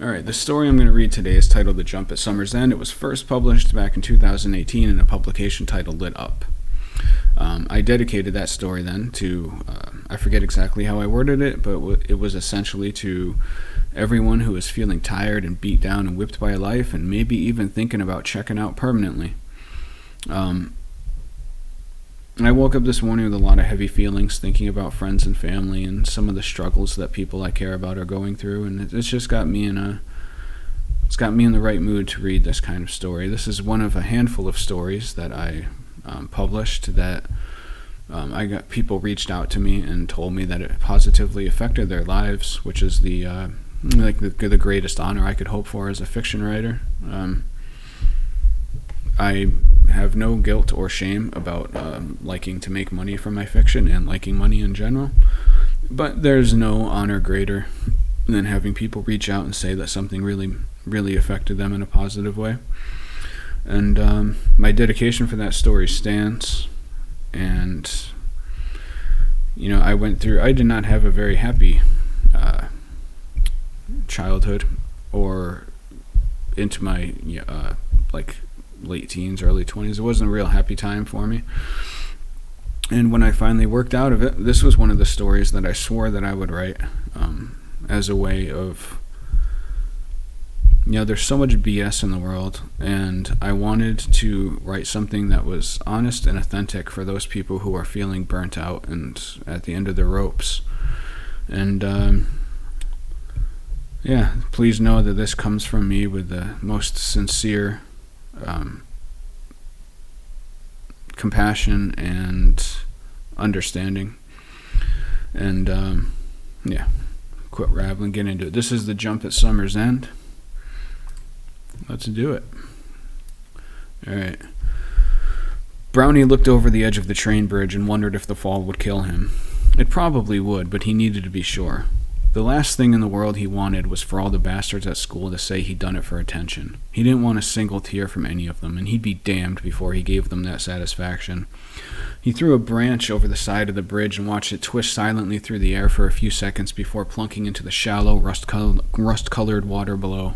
Alright, the story I'm going to read today is titled The Jump at Summer's End. It was first published back in 2018 in a publication titled Lit Up. I dedicated that story then to, I forget exactly how I worded it, but it was essentially to everyone who is feeling tired and beat down and whipped by life and maybe even thinking about checking out permanently. I woke up this morning with a lot of heavy feelings, thinking about friends and family and some of the struggles that people I care about are going through, and it's just got me in the right mood to read this kind of story. This is one of a handful of stories that I published that I got people reached out to me and told me that it positively affected their lives, which is the greatest honor I could hope for as a fiction writer. I have no guilt or shame about liking to make money from my fiction and liking money in general, but there's no honor greater than having people reach out and say that something really affected them in a positive way. And my dedication for that story stands. And I did not have a very happy childhood or into my late teens, early 20s. It wasn't a real happy time for me. And when I finally worked out of it, this was one of the stories that I swore that I would write as a way of, there's so much BS in the world, and I wanted to write something that was honest and authentic for those people who are feeling burnt out and at the end of their ropes. And please know that this comes from me with the most sincere compassion and understanding. And quit rambling, get into it. This is The Jump at Summer's End. Let's do it. Alright. Brownie looked over the edge of the train bridge and wondered if the fall would kill him. It probably would, but he needed to be sure. The last thing in the world he wanted was for all the bastards at school to say he'd done it for attention. He didn't want a single tear from any of them, and he'd be damned before he gave them that satisfaction. He threw a branch over the side of the bridge and watched it twist silently through the air for a few seconds before plunking into the shallow, rust-colored water below.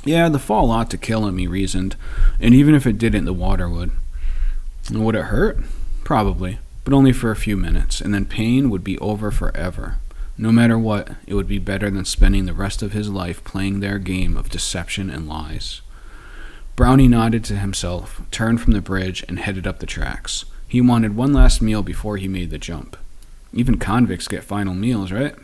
Yeah, the fall ought to kill him, he reasoned, and even if it didn't, the water would. And would it hurt? Probably, but only for a few minutes, and then pain would be over forever. No matter what, it would be better than spending the rest of his life playing their game of deception and lies. Brownie nodded to himself, turned from the bridge, and headed up the tracks. He wanted one last meal before he made the jump. Even convicts get final meals, right?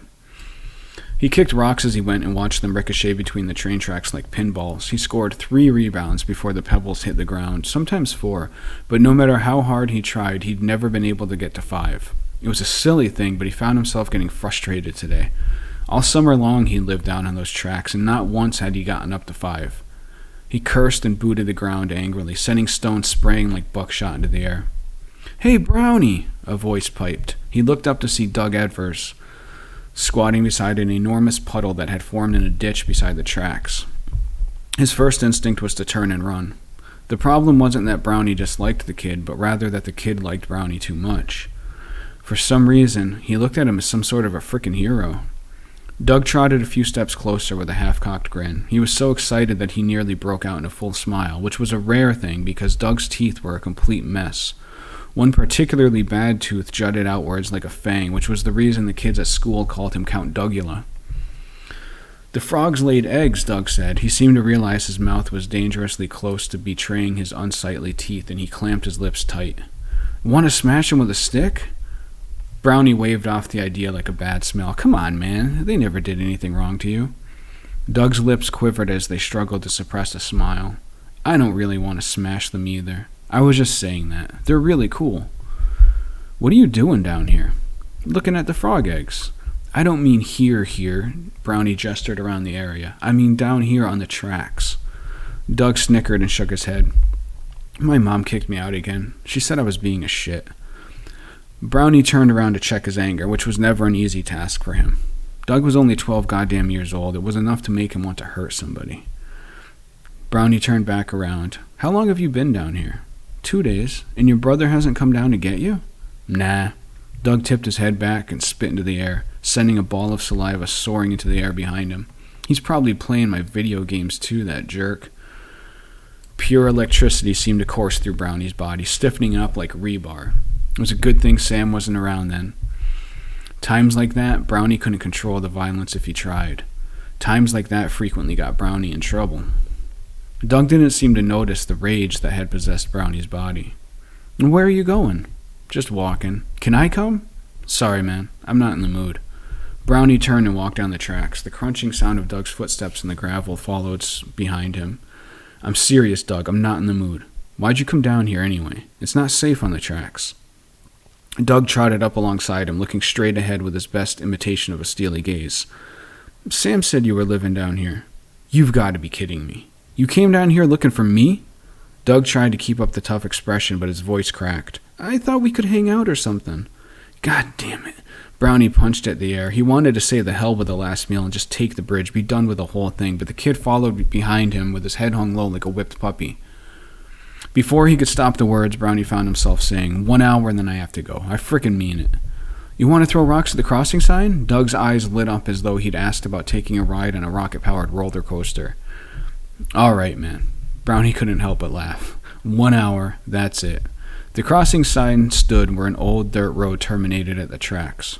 He kicked rocks as he went and watched them ricochet between the train tracks like pinballs. He scored 3 rebounds before the pebbles hit the ground, sometimes 4, but no matter how hard he tried, he'd never been able to get to 5. It was a silly thing, but he found himself getting frustrated today. All summer long he'd lived down on those tracks, and not once had he gotten up to 5. He cursed and booted the ground angrily, sending stones spraying like buckshot into the air. "Hey, Brownie!" a voice piped. He looked up to see Doug Edvers, squatting beside an enormous puddle that had formed in a ditch beside the tracks. His first instinct was to turn and run. The problem wasn't that Brownie disliked the kid, but rather that the kid liked Brownie too much. For some reason, he looked at him as some sort of a frickin' hero. Doug trotted a few steps closer with a half-cocked grin. He was so excited that he nearly broke out in a full smile, which was a rare thing because Doug's teeth were a complete mess. One particularly bad tooth jutted outwards like a fang, which was the reason the kids at school called him Count Dougula. "The frogs laid eggs," Doug said. He seemed to realize his mouth was dangerously close to betraying his unsightly teeth, and he clamped his lips tight. "Want to smash him with a stick?" Brownie waved off the idea like a bad smell. "Come on, man. They never did anything wrong to you." Doug's lips quivered as they struggled to suppress a smile. "I don't really want to smash them either. I was just saying that. They're really cool." "What are you doing down here?" "Looking at the frog eggs." "I don't mean here. Brownie gestured around the area. "I mean down here on the tracks." Doug snickered and shook his head. "My mom kicked me out again. She said I was being a shit." Brownie turned around to check his anger, which was never an easy task for him. Doug was only 12 goddamn years old. It was enough to make him want to hurt somebody. Brownie turned back around. "How long have you been down here?" 2 days. And your brother hasn't come down to get you?" "Nah." Doug tipped his head back and spit into the air, sending a ball of saliva soaring into the air behind him. He's probably playing my video games too, that jerk. Pure electricity seemed to course through Brownie's body, stiffening up like rebar. It was a good thing Sam wasn't around then. Times like that, Brownie couldn't control the violence if he tried. Times like that frequently got Brownie in trouble. Doug didn't seem to notice the rage that had possessed Brownie's body. "Where are you going?" "Just walking." "Can I come?" "Sorry, man. I'm not in the mood." Brownie turned and walked down the tracks. The crunching sound of Doug's footsteps in the gravel followed behind him. "I'm serious, Doug. I'm not in the mood. Why'd you come down here anyway? It's not safe on the tracks." Doug trotted up alongside him, looking straight ahead with his best imitation of a steely gaze. "Sam said you were living down here." "You've got to be kidding me. You came down here looking for me?" Doug tried to keep up the tough expression, but his voice cracked. "I thought we could hang out or something." "God damn it." Brownie punched at the air. He wanted to say the hell with the last meal and just take the bridge, be done with the whole thing, but the kid followed behind him with his head hung low like a whipped puppy. Before he could stop the words, Brownie found himself saying, 1 hour and then I have to go. I frickin' mean it. "You want to throw rocks at the crossing sign?" Doug's eyes lit up as though he'd asked about taking a ride on a rocket-powered roller coaster. "All right, man." Brownie couldn't help but laugh. 1 hour, that's it. The crossing sign stood where an old dirt road terminated at the tracks.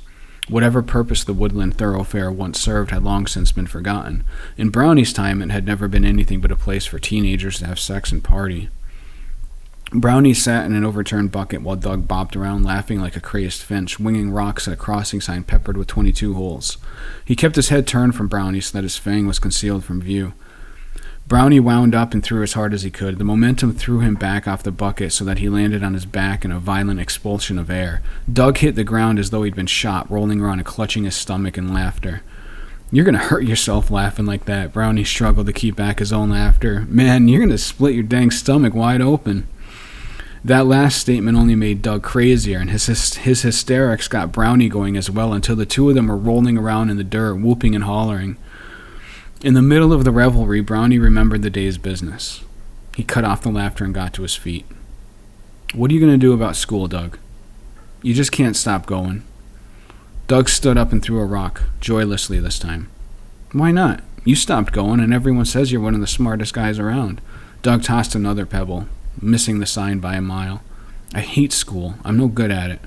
Whatever purpose the woodland thoroughfare once served had long since been forgotten. In Brownie's time, it had never been anything but a place for teenagers to have sex and party. Brownie sat in an overturned bucket while Doug bopped around laughing like a crazed finch, winging rocks at a crossing sign peppered with 22 holes. He kept his head turned from Brownie so that his fang was concealed from view. Brownie wound up and threw as hard as he could. The momentum threw him back off the bucket so that he landed on his back in a violent expulsion of air. Doug hit the ground as though he'd been shot, rolling around and clutching his stomach in laughter. "You're going to hurt yourself laughing like that." Brownie struggled to keep back his own laughter. "Man, you're going to split your dang stomach wide open." That last statement only made Doug crazier, and his hysterics got Brownie going as well until the two of them were rolling around in the dirt, whooping and hollering. In the middle of the revelry, Brownie remembered the day's business. He cut off the laughter and got to his feet. "What are you going to do about school, Doug?" "You just can't stop going." Doug stood up and threw a rock, joylessly this time. "Why not? You stopped going, and everyone says you're one of the smartest guys around." Doug tossed another pebble, missing the sign by a mile. "I hate school. I'm no good at it."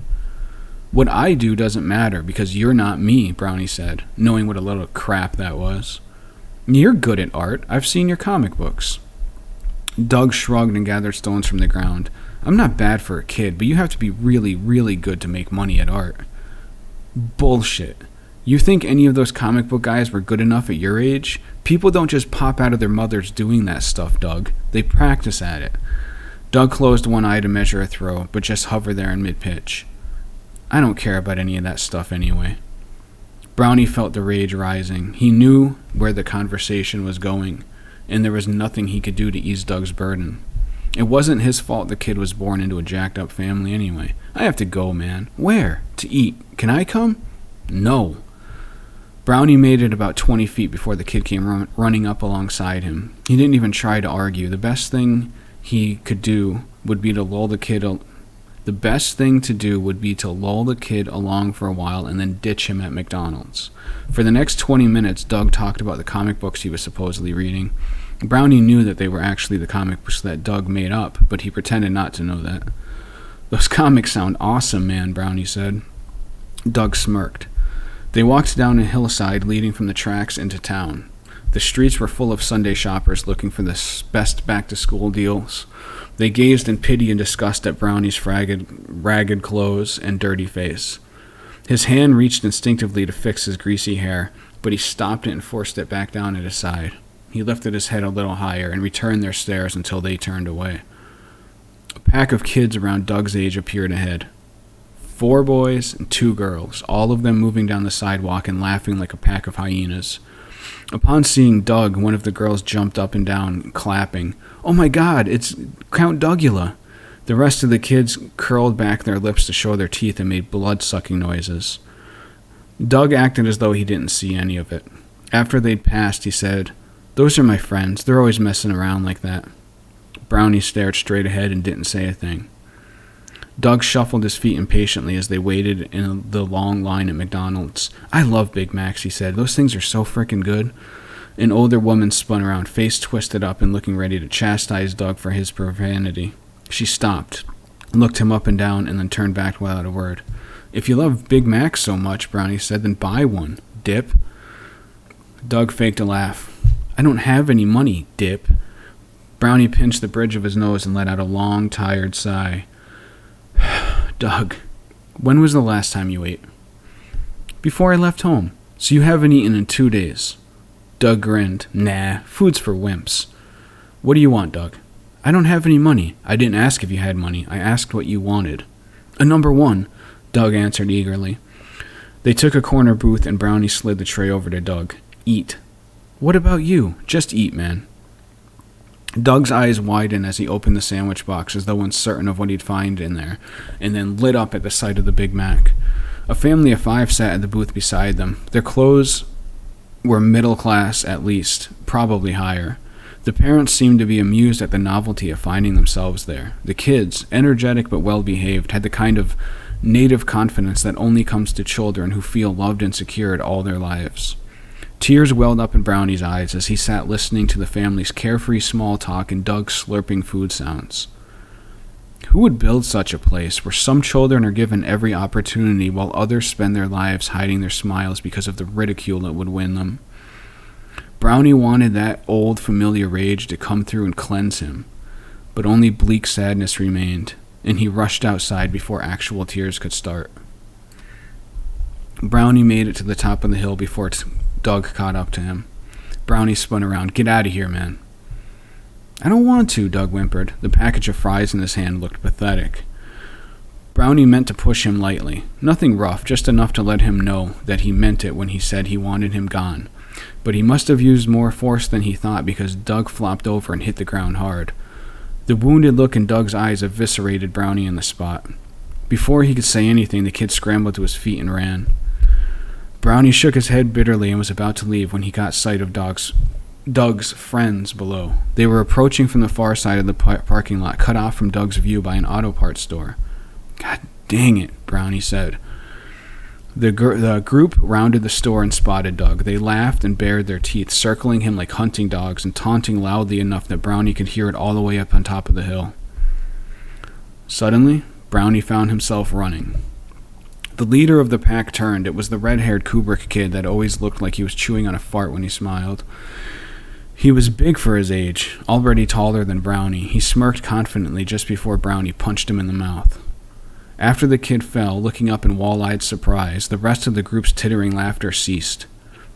"What I do doesn't matter, because you're not me," Brownie said, knowing what a little crap that was. "You're good at art. I've seen your comic books." Doug shrugged and gathered stones from the ground. "I'm not bad for a kid, but you have to be really, really good to make money at art." "Bullshit. You think any of those comic book guys were good enough at your age? People don't just pop out of their mothers doing that stuff, Doug. They practice at it." Doug closed one eye to measure a throw, but just hovered there in mid-pitch. "I don't care about any of that stuff anyway." Brownie felt the rage rising. He knew where the conversation was going, and there was nothing he could do to ease Doug's burden. It wasn't his fault the kid was born into a jacked-up family anyway. "I have to go, man." "Where?" "To eat. Can I come?" "No." Brownie made it about 20 feet before the kid came running up alongside him. He didn't even try to argue. The best thing to do would be to lull the kid along for a while and then ditch him at McDonald's. For the next 20 minutes, Doug talked about the comic books he was supposedly reading. Brownie knew that they were actually the comic books that Doug made up, but he pretended not to know that. "Those comics sound awesome, man," Brownie said. Doug smirked. They walked down a hillside leading from the tracks into town. The streets were full of Sunday shoppers looking for the best back-to-school deals. They gazed in pity and disgust at Brownie's ragged clothes and dirty face. His hand reached instinctively to fix his greasy hair, but he stopped it and forced it back down at his side. He lifted his head a little higher and returned their stares until they turned away. A pack of kids around Doug's age appeared ahead. 4 boys and 2 girls, all of them moving down the sidewalk and laughing like a pack of hyenas. Upon seeing Doug, one of the girls jumped up and down, clapping. "Oh my God, it's Count Dougula!" The rest of the kids curled back their lips to show their teeth and made blood-sucking noises. Doug acted as though he didn't see any of it. After they'd passed, he said, "Those are my friends. They're always messing around like that." Brownie stared straight ahead and didn't say a thing. Doug shuffled his feet impatiently as they waited in the long line at McDonald's. "I love Big Macs," he said. "Those things are so frickin' good." An older woman spun around, face twisted up and looking ready to chastise Doug for his profanity. She stopped, looked him up and down, and then turned back without a word. "If you love Big Macs so much," Brownie said, "then buy one, Dip." Doug faked a laugh. "I don't have any money, Dip." Brownie pinched the bridge of his nose and let out a long, tired sigh. "Doug, when was the last time you ate?" "Before I left home. So you haven't eaten in 2 days." Doug grinned. "Nah, food's for wimps." "What do you want, Doug?" "I don't have any money." "I didn't ask if you had money. I asked what you wanted." "A number one," Doug answered eagerly. They took a corner booth and Brownie slid the tray over to Doug. "Eat." "What about you? Just eat, man." Doug's eyes widened as he opened the sandwich box as though uncertain of what he'd find in there, and then lit up at the sight of the Big Mac. A family of 5 sat at the booth beside them. Their clothes were middle class at least, probably higher. The parents seemed to be amused at the novelty of finding themselves there. The kids, energetic but well-behaved, had the kind of native confidence that only comes to children who feel loved and secured all their lives. Tears welled up in Brownie's eyes as he sat listening to the family's carefree small talk and Doug's slurping food sounds. Who would build such a place where some children are given every opportunity while others spend their lives hiding their smiles because of the ridicule it would win them? Brownie wanted that old familiar rage to come through and cleanse him, but only bleak sadness remained, and he rushed outside before actual tears could start. Brownie made it to the top of the hill before Doug caught up to him. Brownie spun around. "Get out of here, man." "I don't want to," Doug whimpered. The package of fries in his hand looked pathetic. Brownie meant to push him lightly. Nothing rough, just enough to let him know that he meant it when he said he wanted him gone. But he must have used more force than he thought because Doug flopped over and hit the ground hard. The wounded look in Doug's eyes eviscerated Brownie in the spot. Before he could say anything, the kid scrambled to his feet and ran. Brownie shook his head bitterly and was about to leave when he got sight of Doug's friends below. They were approaching from the far side of the parking lot, cut off from Doug's view by an auto parts store. "God dang it," Brownie said. The group rounded the store and spotted Doug. They laughed and bared their teeth, circling him like hunting dogs and taunting loudly enough that Brownie could hear it all the way up on top of the hill. Suddenly, Brownie found himself running. The leader of the pack turned. It was the red-haired Kubrick kid that always looked like he was chewing on a fart when he smiled. He was big for his age, already taller than Brownie. He smirked confidently just before Brownie punched him in the mouth. After the kid fell, looking up in wall-eyed surprise, the rest of the group's tittering laughter ceased.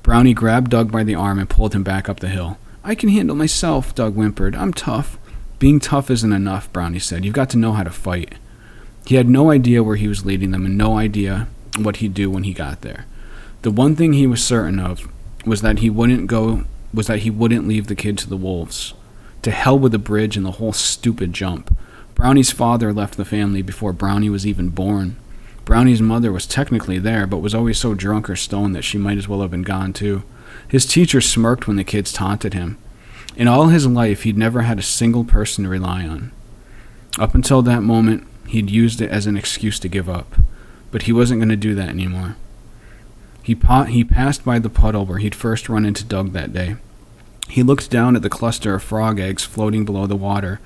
Brownie grabbed Doug by the arm and pulled him back up the hill. "I can handle myself," Doug whimpered. "I'm tough." "Being tough isn't enough," Brownie said. "You've got to know how to fight." He had no idea where he was leading them and no idea what he'd do when he got there. The one thing he was certain of was that he wouldn't leave the kid to the wolves. To hell with the bridge and the whole stupid jump. Brownie's father left the family before Brownie was even born. Brownie's mother was technically there, but was always so drunk or stoned that she might as well have been gone too. His teacher smirked when the kids taunted him. In all his life, he'd never had a single person to rely on. Up until that moment, he'd used it as an excuse to give up. But he wasn't going to do that anymore. He passed by the puddle where he'd first run into Doug that day. He looked down at the cluster of frog eggs floating below the water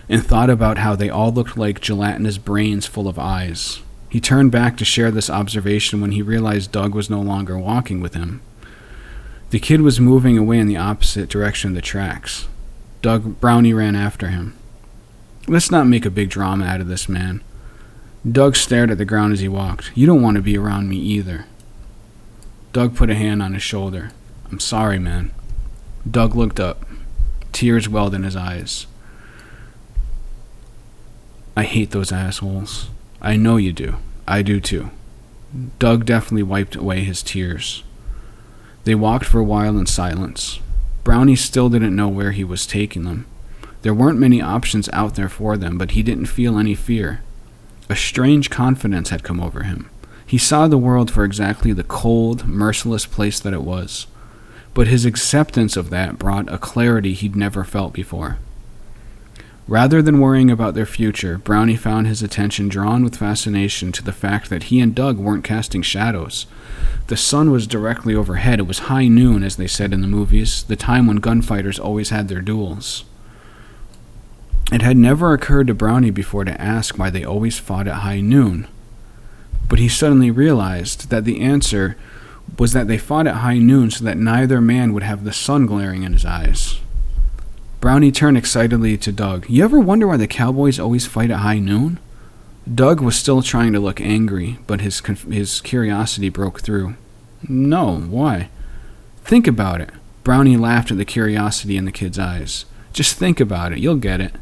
and thought about how they all looked like gelatinous brains full of eyes. He turned back to share this observation when he realized Doug was no longer walking with him. The kid was moving away in the opposite direction of the tracks. Brownie ran after him. "Let's not make a big drama out of this, man." Doug stared at the ground as he walked. "You don't want to be around me either." Doug put a hand on his shoulder. "I'm sorry, man." Doug looked up. Tears welled in his eyes. "I hate those assholes." "I know you do. I do too." Doug definitely wiped away his tears. They walked for a while in silence. Brownie still didn't know where he was taking them. There weren't many options out there for them, but he didn't feel any fear. A strange confidence had come over him. He saw the world for exactly the cold, merciless place that it was. But his acceptance of that brought a clarity he'd never felt before. Rather than worrying about their future, Brownie found his attention drawn with fascination to the fact that he and Doug weren't casting shadows. The sun was directly overhead. It was high noon, as they said in the movies, the time when gunfighters always had their duels. It had never occurred to Brownie before to ask why they always fought at high noon. But he suddenly realized that the answer was that they fought at high noon so that neither man would have the sun glaring in his eyes. Brownie turned excitedly to Doug. You ever wonder why the cowboys always fight at high noon? Doug was still trying to look angry, but his curiosity broke through. No, why? Think about it. Brownie laughed at the curiosity in the kid's eyes. Just think about it, you'll get it.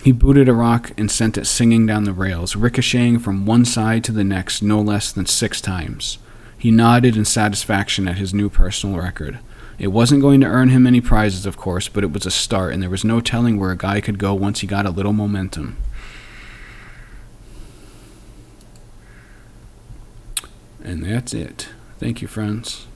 He booted a rock and sent it singing down the rails, ricocheting from one side to the next no less than 6 times. He nodded in satisfaction at his new personal record. It wasn't going to earn him any prizes, of course, but it was a start, and there was no telling where a guy could go once he got a little momentum. And that's it. Thank you, friends.